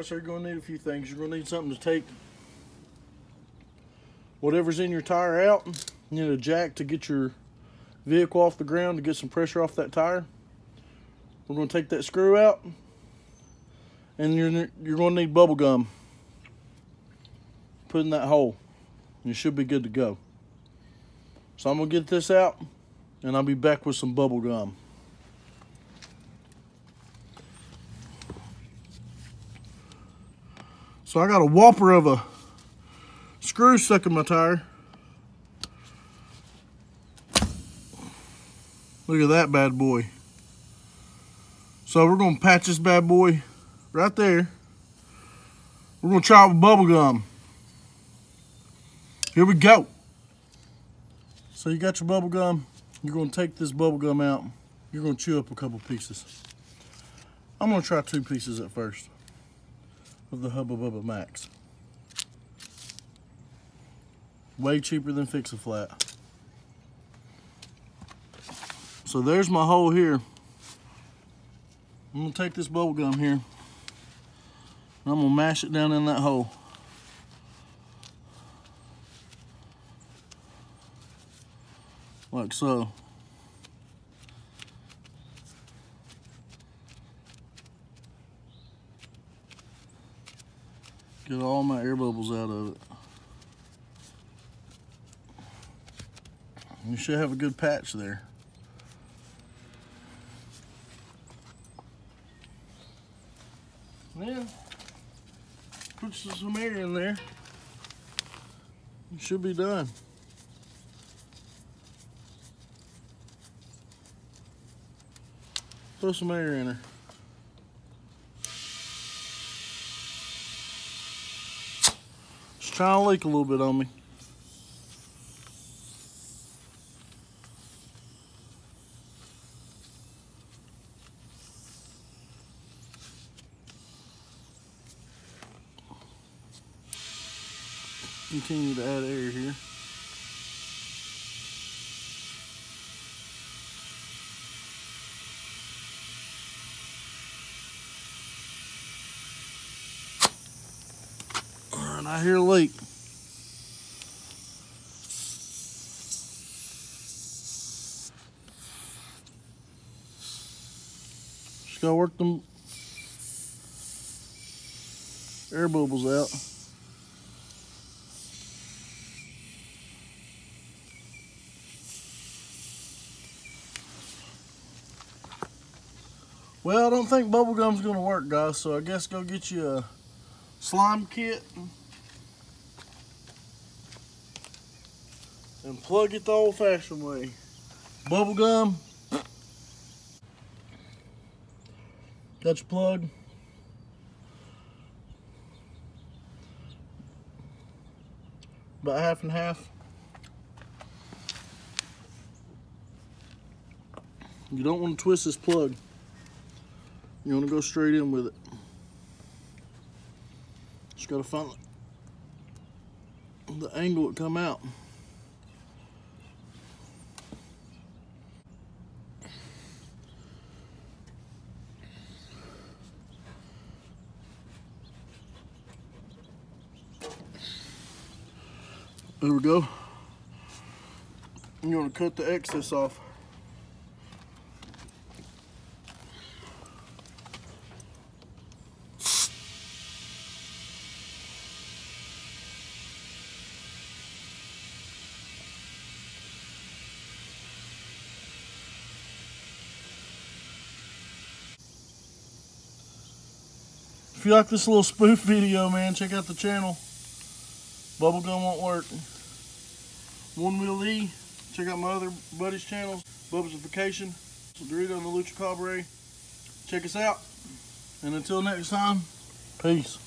Alright, so you're going to need a few things. You're going to need something to take whatever's in your tire out. You need a jack to get your vehicle off the ground, to get some pressure off that tire. We're going to take that screw out, and you're going to need bubble gum. Put in that hole. You should be good to go. So I'm going to get this out, and I'll be back with some bubble gum. So I got a whopper of a screw stuck in my tire. Look at that bad boy. So we're going to patch this bad boy right there. We're going to try it with bubble gum. Here we go. So you got your bubble gum. You're going to take this bubble gum out. You're going to chew up a couple pieces. I'm going to try 2 pieces at first of the Hubba Bubba Max. Way cheaper than Fix-A-Flat. So there's my hole here. I'm going to take this bubble gum here, and I'm going to mash it down in that hole. Like so. Get all my air bubbles out of it. You should have a good patch there. Then, put some air in there. You should be done. Throw some air in there. It's trying to leak a little bit on me. Continue to add air here. Alright, I hear a leak. Just gotta work them air bubbles out. Well, I don't think bubblegum's gonna work, guys, so I guess go get you a slime kit and plug it the old-fashioned way. Bubblegum. Got your plug. About half and half. You don't want to twist this plug. You want to go straight in with it. Just got to find the angle it come out. There we go. You want to cut the excess off. If you like this little spoof video, man, check out the channel. Bubblegum won't work. One Wheel E. Check out my other buddies' channels. Bubblesification. Dorito and the Lucha Cabre. Check us out. And until next time, peace.